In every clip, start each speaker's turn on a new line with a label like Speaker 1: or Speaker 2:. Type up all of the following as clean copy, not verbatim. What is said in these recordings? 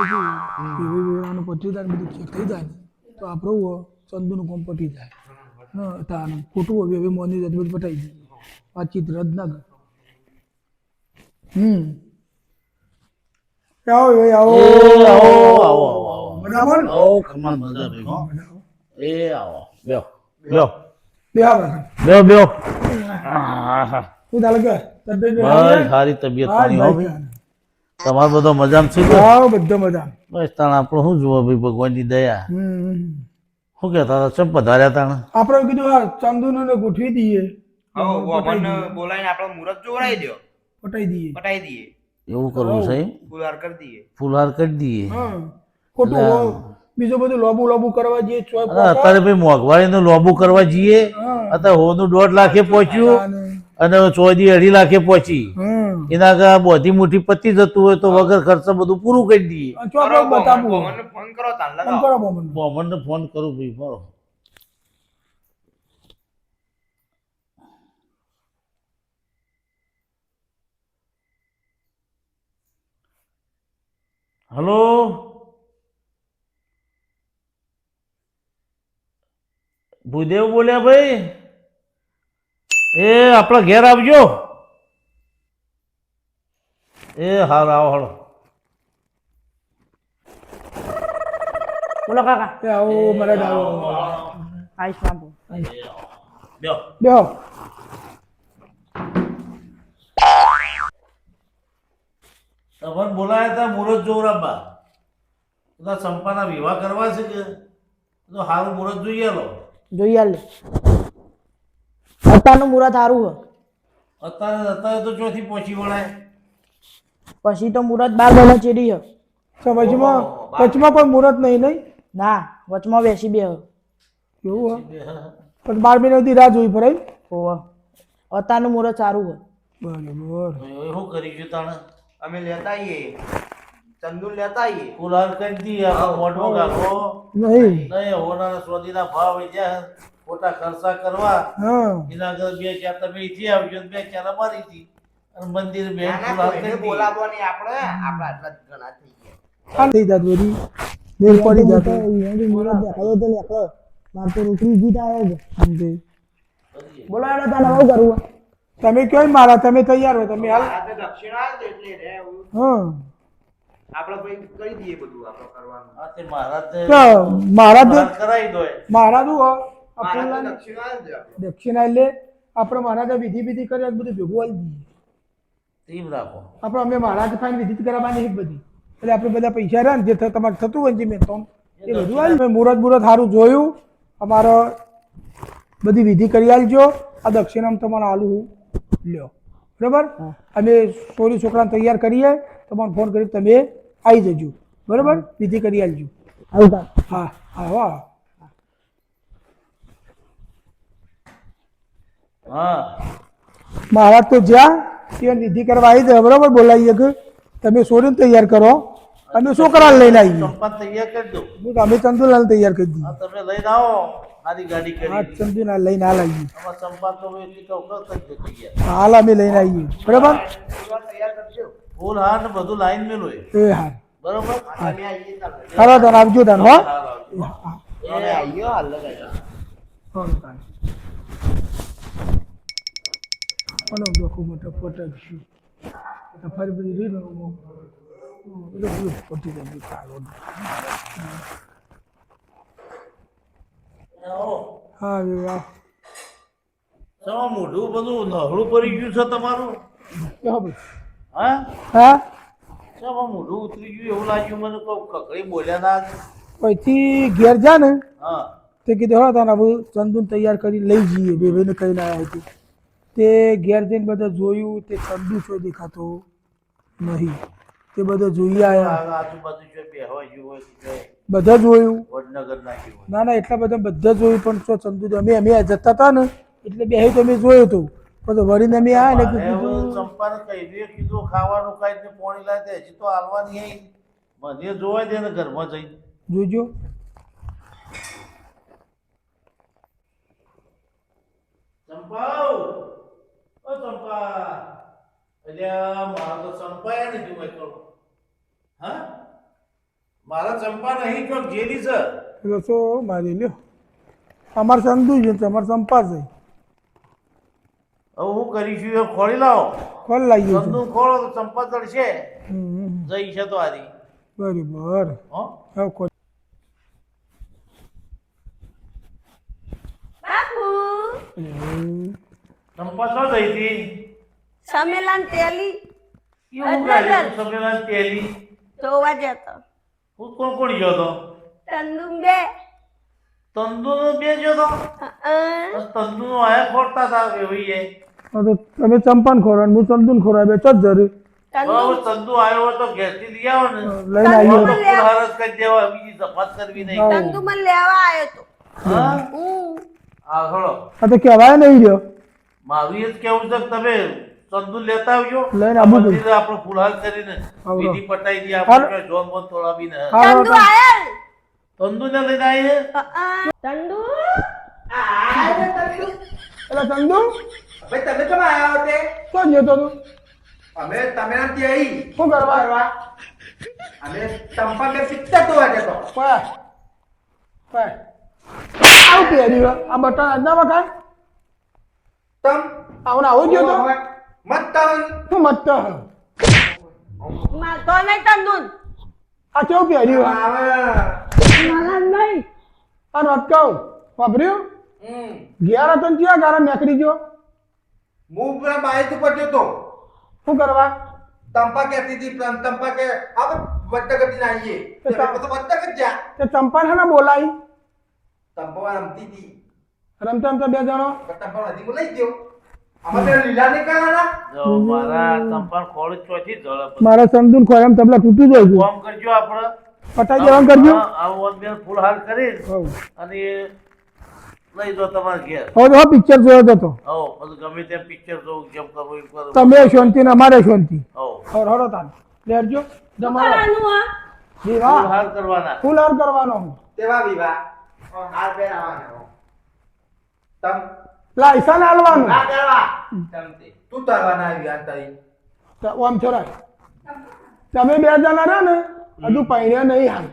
Speaker 1: વેવેરાનું પટી જાય બધું ચેક થઈ જાય ને તો આપણું ચંદુનું કોમ પટી જાય ને તાનું ખોટું હવે હવે મોની જાય બધું પટાઈ જાય વાતચીત રદ ના કર આવો આવો
Speaker 2: આવો
Speaker 1: બરાબર
Speaker 2: આવો ખમણ મજા રહી હો એ આવો બેહો બેહો
Speaker 1: બે
Speaker 2: બેહો
Speaker 1: શું ચાલે કે
Speaker 2: બસ સારી તબિયત પાણી હો ભાઈ તમારે બધો મજામાં છે કે
Speaker 1: હા બધા મજા
Speaker 2: બસ તાણ આપણું શું જુઓ ભાઈ ભગવાનની દયા શું કહેતા હતા ચમ પધાર્યા તાણ
Speaker 1: આપણે કીધું હા ચંદુને ગોઠવી દઈએ
Speaker 3: બોલાવીને આપણો મુહૂર્ત જોડાઈ દો
Speaker 1: પટાઈ દઈએ
Speaker 3: પટાઈ દઈએ
Speaker 2: એવું કરવું છે એમ?
Speaker 3: ફુલહાર કરી દઈએ
Speaker 2: ફુલહાર કરી દઈએ
Speaker 1: હા ખોટું બીજું બધું લોબુ કરવા જઈએ ચોય
Speaker 2: અને અત્યારે ભાઈ મોંઘવારીનું લોબુ કરવા જઈએ અત્યારે હોનું 1.5 લાખે પહોંચ્યું અને 2.5 લાખે પહોંચી એના આગળ બધી મુઠ્ઠી પતી જતું હોય તો વગર ખર્ચે બધું પૂરું કરી દઈએ
Speaker 1: બતાવું
Speaker 3: ફોન કરો તાન
Speaker 1: ફોન
Speaker 3: લગાવો
Speaker 1: કરો બોમન
Speaker 2: બોમનને ફોન કરું ભાઈ બરો હલો ભૂદેવ બોલ્યા ભાઈ એ આપણા ઘેર આવજો એ હાલ આવો હળો
Speaker 4: બોલો કાકા
Speaker 1: એ આવો મારા ડાવો
Speaker 4: આઈશ બાબુ
Speaker 2: બેહો
Speaker 1: બેહો
Speaker 2: તમને બોલાયા હતા મુહૂર્ત જોવરાબા બધા સંપાના વિવાહ કરવા છે કે તો સારું મુહૂર્ત જોઈએ લો
Speaker 4: જોઈએ લે અત્યારનું મુહૂર્ત સારું હોય
Speaker 2: અત્યારે તો ચોથી પહોંચી વળાય
Speaker 4: પછી તો મુહૂર્ત 12 મહિના ચેડી હોય
Speaker 1: વચમાં પણ મુહૂર્ત નહીં
Speaker 4: ના વચમાં બેસી બે હોય
Speaker 1: એવું હા પણ 12 મહિના સુધી રાહ જોવી પડે
Speaker 4: હોવે અત્યારનું મુહૂર્ત સારું હોય
Speaker 1: બરાબર
Speaker 2: શું કરીશું તાણે
Speaker 3: અમે લેતા આવીએ ચંદુ લેતા આવીએ
Speaker 2: ફુલહાર કરી દઈએ આપણે મોઢો ગાળો
Speaker 1: નહીં
Speaker 2: નહીં હોનારા સોદીના ભાવ જ્યાં ખોટા ખર્ચા કરવા
Speaker 1: હા
Speaker 2: એના આગળ 2 ચાર તમે અહીંથી આવજો ને 2 ચાર અમારી થી અને મંદિર બે ફુલહાર કરી દઈએ
Speaker 3: બોલાવવાની આપણે આપણા આટલા જ ઘણા થઈ ગયા
Speaker 1: આ થઈ જાત બધી મેલ પડી જાત
Speaker 4: બોલો એટલે તને આવું કરવું
Speaker 1: તમે કયો મારા તમે તૈયાર હો તમે હાલ
Speaker 3: આજે દક્ષિણા આવે એટલે રે એવું
Speaker 1: હા
Speaker 3: આપણે ભાઈ કરી દઈએ બધું આપણે કરવાનું
Speaker 2: આ તે મહારાજ
Speaker 1: તો મહારાજ
Speaker 2: કરાવી દો
Speaker 1: મહારાજ હું
Speaker 3: મારા તો દક્ષિણા આવે જ
Speaker 1: દક્ષિણા એટલે આપણે મહારાજ વિધિ કરી બધું ભેગું આવી દઈએ
Speaker 2: ટીમ રાખો
Speaker 1: આપણે અમે મહારાજ ફાઈન વિધિ કરવાની એક બધી એટલે આપણે બધા પૈસા રહ્યા ને જે તમારે થતું હોય જે મેં તો એ બધું આવી મેં મુહૂર્ત સારું જોયું અમારો બધી વિધિ કરી આલજો આ દક્ષિણામાં તમારે આલુ હું લ્યો બરાબર અમે સોરી છોકરાને તૈયાર કરીએ તમારે ફોન કરી તમે આવી જજો બરાબર વિધિ કરી આલજો હા હા વાહ
Speaker 2: હા
Speaker 1: મહારાજ તો જ્યાં ત્યાં વિધિ કરવા આવી જાય બરાબર બોલાવીએ કે તમે સોરીને તૈયાર કરો અમે છોકરા લઈને આવીએ
Speaker 2: ચંપા તૈયાર કરી દો
Speaker 1: અમે ચંદુલાલ તૈયાર કરી દઈએ
Speaker 2: હા તમે લઈને આવો આની ગાડી કરી
Speaker 1: હા ચંદુલાલ લઈને હાલ આવીએ
Speaker 2: અમાર ચંપા તો એટલી કવકર કરી દે તૈયાર
Speaker 1: હાલ અમે લઈને આવીએ બરાબર
Speaker 3: તૈયાર કરજો
Speaker 2: ફૂલ હાર ને બધું લાઈન મેલો
Speaker 1: એ હા
Speaker 2: બરોબર
Speaker 3: અમે આવીએ તાર
Speaker 1: ખરા તને આવજો તને હો
Speaker 3: અમે આવીએ હાલ લગાવી
Speaker 1: અને દોખું મોટો પટકશું ફરી બધી રીત બધું પટી જાય સારો હા વાહ
Speaker 2: તમારું મોઢું બધું નહળું પડી ગયું છે તમારું હા
Speaker 1: હા
Speaker 2: ચાલો મોઢું ઉતરી ગયું એવું લાગ્યું મને કહું કકડી બોલ્યા ના
Speaker 1: પછી ઘેર જા ને
Speaker 2: હા
Speaker 1: તે કીધું હા તને હવે ચંદુને તૈયાર કરી લઈ જઈએ બેબીને કહીને આવ્યા હતી તે ઘેર જઈને બધા જોયું તે ચંદુ છો દેખાતો નહીં તે બધા જોઈ આવ્યા
Speaker 2: આજુબાજુ જો બેહવા જેવું હોય તો
Speaker 1: બધા જોયું
Speaker 2: વડનગર નાખ્યું હોય
Speaker 1: ના એટલા બધા જોયું પણ તો ચંદુ અમે જતા હતા ને એટલે બે તો અમે જોયું હતું પછી વળીને અમે આવ્યા ને કીધું
Speaker 2: ચંપાને કહી દે કીધું ખાવાનું ખાઈ ને પોણી લાવી દે હજી તો હાલવાની અહીં મને જોવા દે ને ઘરમાં જઈને
Speaker 1: જોજો
Speaker 2: ચંપા ઓ ચંપા અલ્યા મારા તો ચંપાયા ને જોવાય તો હા મારા ચંપા નહીં ચોક જેલી છે.
Speaker 1: રસો મારી લ્યો અમારે ચંદુ છે તમારે ચંપા છે
Speaker 2: હવે હું કરીશું એ ખોળી લાવો.
Speaker 1: કોણ લાવી ગયું
Speaker 2: ચંદુ ખોળો તો ચંપા ચડશે.
Speaker 1: છે
Speaker 2: જઈ છે તો આરી.
Speaker 1: બરાબર
Speaker 2: હો
Speaker 1: હવે ખોલ.
Speaker 5: બાપુ
Speaker 2: ચંપા તો જઈ હતી.
Speaker 5: સમેલાન તેલી
Speaker 2: કેવું ગાડી સભેલા તેલી.
Speaker 5: જોવા જતો
Speaker 2: હું કોણ કોણ ગયો તો?
Speaker 5: તંદુમ બે
Speaker 2: તંદુનો બે ગયો તો. તંદુનો આયા ખોરતા હતા એવી એ.
Speaker 1: હા તો તમે ચંપાને ખોરા હું ચંદુને ખોરા બે ચો જ જરી
Speaker 5: તંદુ
Speaker 2: હવે તંદુ આવ્યો હોય તો ઘેરથી લઈ આવો ને.
Speaker 1: લઈને
Speaker 2: હવે
Speaker 1: આવીએ
Speaker 2: તો ફૂલ હારસ કરી દેવા, બીજી સફાત કરવી નહીં.
Speaker 5: તંદુ મને લેવા આવ્યો તો
Speaker 2: હા?
Speaker 5: હું
Speaker 2: આ ખોળો.
Speaker 1: આ તો કહેવાય નહીં રહ્યો
Speaker 2: મારું એ જ કેવું છે કે તમે ચંદુ લેતા આવજો.
Speaker 1: લઈને આવવું પડે.
Speaker 2: મંદિરે આપણો ફૂલહાર કરીને
Speaker 1: આવરો.
Speaker 2: વિધિ પટાઈ દઈએ
Speaker 1: હાર.
Speaker 2: આપણે જોન બોન તોડાવીને.
Speaker 1: હા
Speaker 5: તંદુ આયલ
Speaker 2: તંદુને લઈને આવીએ.
Speaker 5: તંદુ
Speaker 1: એટલે ચંદુ
Speaker 3: ભાઈ તમે કેમ આયા હો તે?
Speaker 1: તો જતો તું
Speaker 3: અમે તમે નથી આવી.
Speaker 1: શું કરવા
Speaker 3: અમે ચંપા બે પિક્ચર જોવા જતો.
Speaker 1: પાય પાય આવું પહેર્યું આ બટન આજના વખાણ
Speaker 3: તમ
Speaker 1: આવને આવું ગયો તો
Speaker 3: મત તમ
Speaker 1: શું મત
Speaker 5: મારતો નહીં તંદુ
Speaker 1: આ કેવું પહેર્યું
Speaker 3: આવે.
Speaker 5: મારા નહીં
Speaker 1: અને અટકાવ વાપર્યું ઘેર હતો ને ક્યાં ગારા મેકડી ગયો
Speaker 3: હું પેલા બાઈક ઉપર જતો.
Speaker 1: શું કરવા
Speaker 3: તંપા કહેતી હતી તંપા કે આપણે વટ્ટા ગતિ ના આવીએ.
Speaker 1: તો
Speaker 3: તો વટ્ટા ગતિ જા.
Speaker 1: તે ચંપાને હે ને બોલાઈ
Speaker 3: તંપા રમતી હતી.
Speaker 1: રમતા રમતા બે જણો
Speaker 3: તંપા નદી માં લઈ ગયો. અમારે લીલા નહીં કરવાના.
Speaker 2: જો મારા ચંપાને ખોળ ચોથી ઝડપ.
Speaker 1: મારા ચંદુન ખોરામ તબલા તૂટી જાય છે
Speaker 2: કામ કરજો આપણે.
Speaker 1: પટાઈ દેવાનું કરજો
Speaker 2: આવું બે ફૂલહાર કરી
Speaker 1: હવ
Speaker 2: અને લઈ જાઓ તમારા ઘેર.
Speaker 1: હવે તો પિક્ચર જોયો જ હતો
Speaker 2: હો પછી ગમે તેમ પિક્ચર જોવું જેમ કરવું એમ કરો.
Speaker 1: તમે શાંતિ ને અમારે શાંતિ
Speaker 2: હો
Speaker 1: હવે હરો તાન લેરજો જમાડો
Speaker 5: કરવાનું આ
Speaker 1: વિવાહ
Speaker 2: ફૂલહાર કરવાના.
Speaker 1: ફૂલ હાર કરવાનો હું
Speaker 3: તેવા વિવાહ હાર પહેરાવાના. તમ
Speaker 1: લાયસન આલવાનું
Speaker 3: ના કરવા. તમતે તું તરવાના આવી આ તારી.
Speaker 1: તો ઓમ છોરા તમે બે જણા રહ્યા ને હજુ પૈણ્યા નહીં હાલ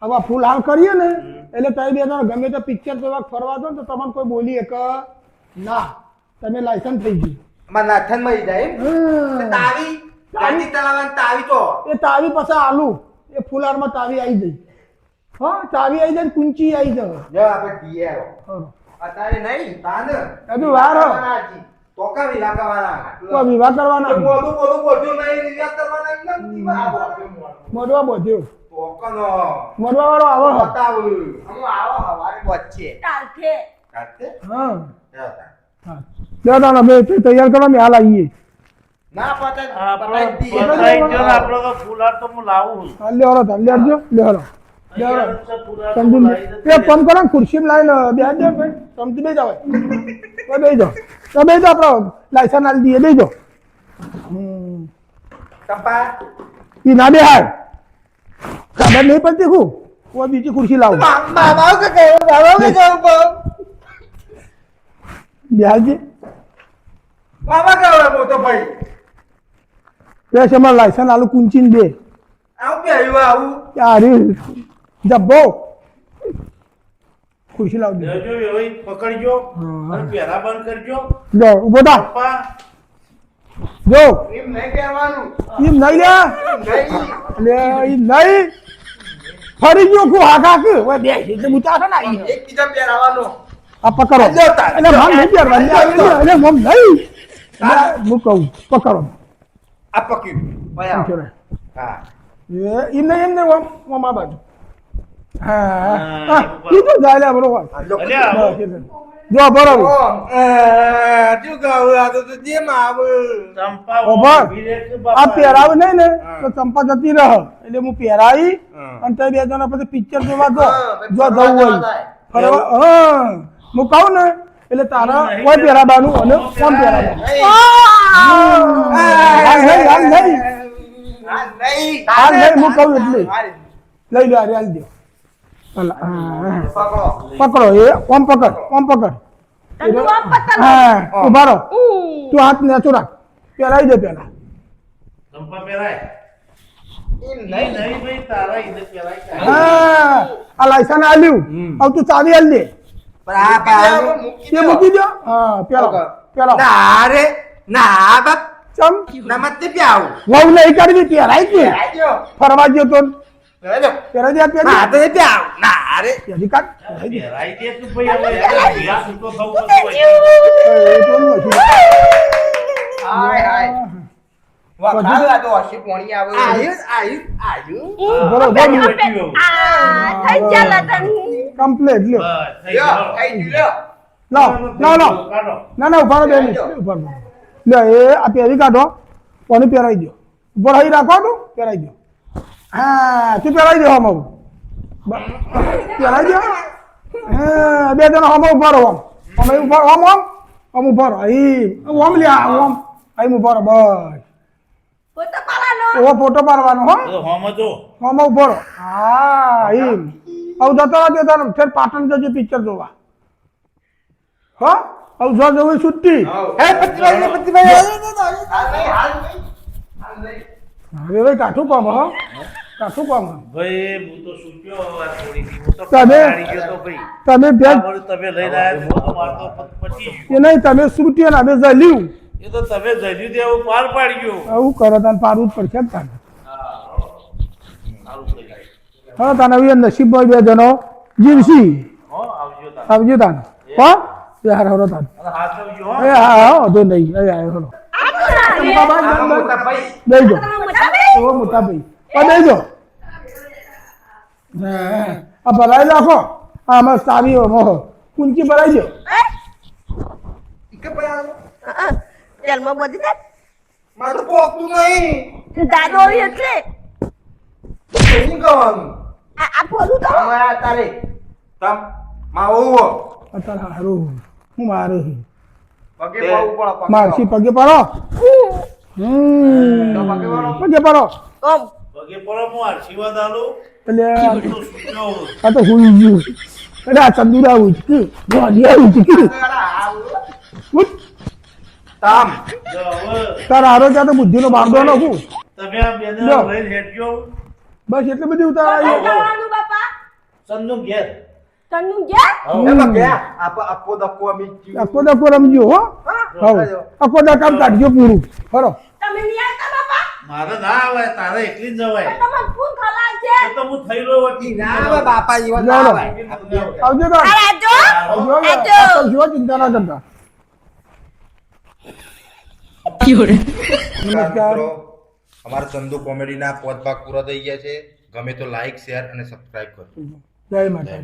Speaker 1: હવે ફૂલ હાલ કરીએ ને એટલે તમે બે જણા ગમે તે પિક્ચર જોવા ફરવા દો ને તો તમને કોઈ બોલી એક ના તમે લાયસન્સ થઈ ગયું
Speaker 3: અમાર નાથન મરી જાય એમ? તાવી ગાડી ચલાવવાની તાવી તો
Speaker 1: એ તાવી પછી આલુ એ ફૂલહારમાં તાવી આવી જઈ હા તાવી આવી જાય ને કુંચી આવી જાય
Speaker 3: જો આપણે દીએ
Speaker 1: હરો.
Speaker 3: અત્યારે નહીં તાન
Speaker 1: હજુ વાર હો.
Speaker 3: તો કા વિલા કરવાના.
Speaker 1: તો વિવાહ કરવાના
Speaker 3: મોઢું મોઢું મોઢું નહીં વિલા કરવાના એકદમ દીવા.
Speaker 1: મોડવા બધ્યો
Speaker 3: તો કનો
Speaker 1: મોડવા વાળો આવો હો.
Speaker 3: બતાવ હું આવો હવારે વચ્ચે
Speaker 5: કાલથી
Speaker 3: કાતે
Speaker 1: હા
Speaker 3: જાતા.
Speaker 1: હા લે તાણ અમે તે તૈયાર કરો ને હાલ આવીએ
Speaker 3: ના પતા
Speaker 2: આપણે
Speaker 3: પતાઈ દીએ.
Speaker 2: બતાઈ જો ને આપણે તો ફૂલહાર તો હું લાવું.
Speaker 1: હાલ લે હરો તાણ લેરજો લે હરો
Speaker 2: અહીંયા તો ફૂલહાર તો
Speaker 1: ચંદુ
Speaker 2: હું લાવી દઉં.
Speaker 1: એ ફોન કરો ને ખુરશી લાવીને બે હાથ દે ભાઈ સમજી બે જાવ તો બે જાઓ તો બે જાઓ આપણો લાયસન્સ આલી દઈએ બે જાઓ
Speaker 3: કંપા
Speaker 1: ઈ ના બે હાર ખબર નહીં પડતી હું કોઈ બીજી ખુરશી લાવું
Speaker 3: બાબા કે કહ્યું બાબા કે કહ્યું
Speaker 1: બે હાથ
Speaker 3: બાબા કહ્યું મોટો ભાઈ
Speaker 1: બે છે મારે લાયસન્સ આલુ કુંચીને બે
Speaker 3: આવું કે આવ્યું આવું
Speaker 1: યારી જબ્બો ખુરશી લાવ દે
Speaker 2: લેજો એવી પકડજો અને પહેરા બંધ કરજો.
Speaker 1: લો ઉભો થા
Speaker 2: પપ્પા
Speaker 1: જો
Speaker 3: એમ નહીં કહેવાનું
Speaker 1: ઈ નહીં લે
Speaker 3: નહીં
Speaker 1: લે ઈ નહીં ફરી ગયો કુ હાકા કે ઓય બે એટલે મુતા છે ને ઈ
Speaker 3: એકબીજા પહેરાવાનો
Speaker 1: આ પકડો
Speaker 3: લ્યો તાર.
Speaker 1: એટલે મામ નહીં પહેરવાની એટલે મમ નહીં હું કહું પકડો
Speaker 3: આ પક્યું
Speaker 1: આમ છે રે.
Speaker 3: હા
Speaker 1: એ નહીં એમ નહીં ઓમ આ બાજુ હા
Speaker 2: હા,
Speaker 1: ઈ તો જાય લે બરોબર
Speaker 2: અલ્યા આવો.
Speaker 1: જો બરોબર
Speaker 3: શું કહું આ તો જેમ આવ
Speaker 2: ચંપા
Speaker 1: ઓભર.
Speaker 2: ઊભી રહે કે
Speaker 1: આ
Speaker 2: બાપા?
Speaker 1: પહેરાવે નહીં ને તો ચંપા જતી રહ એટલે હું પહેરાવી અને તે બે જણા પછી પિક્ચર જોવા જો જો જવું હોય ફરવા હા હું કહું ને એટલે તારા કોઈ પહેરાવાનું અને કોણ પહેરાવાનું હાલ નહીં હાલ નહીં હાલ નહીં હું કહું એટલે લઈ લો હાલ દે પકડો એ ઓમ પકડ
Speaker 5: તંદુ આપ પતંગ
Speaker 1: હા ઉભા રહો તું હાથ નેચો રાખ પહેરાવી દે પેલા
Speaker 2: ચંપા પહેરાય.
Speaker 3: એમ
Speaker 2: નહીં
Speaker 3: નહીં
Speaker 2: નહીં ભાઈ તારા એને કહેવાય કે
Speaker 1: હા આ લાયસન્સ આલ્યું હવે તું ચાવી આલ દે
Speaker 3: પણ આ પાછું
Speaker 1: એ મૂકી દો હા પેલો પેલો
Speaker 3: ના રે ના બાપ
Speaker 1: ચમ
Speaker 3: ના મત તે પ્યાવું
Speaker 1: વહુ નહીં કરવી પહેરાય કે
Speaker 3: આજો
Speaker 1: ફરવા ગયો તો
Speaker 3: આજો
Speaker 1: પહેરાઈ દે
Speaker 3: ના
Speaker 1: પહેરી
Speaker 3: તો પ્યાવું ના રે
Speaker 1: પહેરી કાઢ પહેરાઈ દે.
Speaker 2: રાઈ દે તું ભાઈ હવે ભેગા છૂટો થવું પડતું હોય.
Speaker 1: એ તો નથી.
Speaker 3: હાય હાય વાહ ખાવા તો હસી પોણી આવે આયુ
Speaker 1: બરોબર
Speaker 2: પાણી પટ્યું.
Speaker 5: થઈ ગયા લગન.
Speaker 1: કમ્પ્લીટ લ્યો
Speaker 2: બસ, થઈ
Speaker 3: લ્યો
Speaker 2: ગયો.
Speaker 3: થઈ ગયું
Speaker 1: લાવ ના ના
Speaker 2: કાઢો.
Speaker 1: ના ના ઉભા રહો બે મિનિટ ઉભા રહો લે એ આ પહેરી કાઢો કોને પહેરાઈ દો ઉભો રહી રાખો તું પહેરાઈ દો હા તું પહેરાઈ દો હમ પહેરાઈ દો હા બે જણા હમ ઉભા રહો આમ ઉભા આમ ઉભા રહો અહીં આમ લ્યા આમ અહીં ઉભા રહો બસ
Speaker 5: ફોટો પાડવાનો.
Speaker 1: એવો ફોટો પાડવાનો હો
Speaker 2: તો હોમાં જો.
Speaker 1: આમ ઉભો રહો હા અહીં હવે જતો રહો તારે ફેર પાટણ જજો પિક્ચર જોવા હો હવે જો જવું છુટ્ટી
Speaker 3: હે પતિભાઈ ને પતિભાઈ હાલ નહીં હાલ નહીં
Speaker 1: હવે ભાઈ કાઠું કામ હો કાઠું કામ હો.
Speaker 2: ભાઈ હું તો સૂક્યો આ થોડીથી. હું તો
Speaker 1: તમે-
Speaker 2: કંટાળી ગયો તો ભાઈ.
Speaker 1: તમે
Speaker 2: આ
Speaker 1: ભેગ
Speaker 2: બધું તમે લઈને આવ્યા છો તો મારે તો પતી ગયું.
Speaker 1: એ નહીં તમે છૂટી અને અમે જલ્યું
Speaker 2: એ તો તમે જલ્યું તે એવું પાર પાડી ગયું.
Speaker 1: આવું કરો તને પાડવું જ પડશે ને તને
Speaker 2: સારું થઈ ગયું.
Speaker 1: હા તને હવે નસીબ બે જણો જીવસી
Speaker 2: હો, આવજો તાર.
Speaker 1: આવજો તને હો એ હાર હરો તને
Speaker 2: અને હાચવજો હો.
Speaker 1: એ હા હા વાંધો નહીં એ આવ્યો હરો
Speaker 3: મોટા ભાઈ
Speaker 1: દેજો
Speaker 5: મોટા ભાઈ.
Speaker 1: ઓ મોટા ભાઈ દેજો હા આ ભરાઈ રાખો આમાં સારી મોહ કુંચી ભરાઈ દો
Speaker 3: કે ભાઈ
Speaker 5: તેલમાં બધી જાય.
Speaker 3: મારે તો પોકતું નહીં
Speaker 5: દાદો એટલે
Speaker 3: શું કહેવાનું
Speaker 5: આ ફોડું તો
Speaker 3: અમારા તારે તમ માં ઓવો
Speaker 1: અત્યારે હારું હું મારું
Speaker 3: પગે પાવું પડે
Speaker 1: મારસી પગે પડો
Speaker 3: તો પગે વાળો
Speaker 1: પગે પડો
Speaker 5: ઓમ
Speaker 2: પગે પડો હું આશીર્વાદ આલું.
Speaker 1: એટલે
Speaker 2: હું તો સૂક્યો.
Speaker 1: આ તો હુઈ ગયું એટલે આ ચંદુરા ઉચકી ગોડિયા ઉચકી ઉઠ.
Speaker 3: તમ
Speaker 2: જો હવે
Speaker 1: તારા હારો ત્યાં તો બુદ્ધિનો બારદો નાખું
Speaker 2: તમે આ બેને
Speaker 1: લો.
Speaker 2: લઈને હેડજો.
Speaker 1: બસ એટલી બધી ઉતારાય
Speaker 5: જવાનું બાપા.
Speaker 2: ચંદુ ઘેર.
Speaker 5: તન્નું ગયા?
Speaker 3: એ બગ્યા આપો દપો અમી
Speaker 1: આખો દખો રમજો હો હવ આખો દા કામ કાઢજો પૂરું ફરો
Speaker 5: તમે નહીં આવતા બાપા?
Speaker 2: મારે ના આવે તારે એકલી જ જવાય.
Speaker 5: તમારે ફૂલ ખલાલ છે.
Speaker 2: એ તો હું થઈ રહ્યો વટી.
Speaker 3: ના આવે બાપા જીવન
Speaker 1: ના
Speaker 3: ના
Speaker 1: આવે.
Speaker 3: આવે
Speaker 1: આવજો તાર
Speaker 5: આ આજો.
Speaker 1: આવજો
Speaker 5: આજો.
Speaker 1: જો ચિંતા ના કરતા નમસ્કાર
Speaker 6: મિત્રો અમારા ચંદુ કોમેડીના 5 ભાગ પૂરા થઈ ગયા છે. ગમે તો લાઈક શેર અને સબસ્ક્રાઇબ કરો.
Speaker 1: જય માતા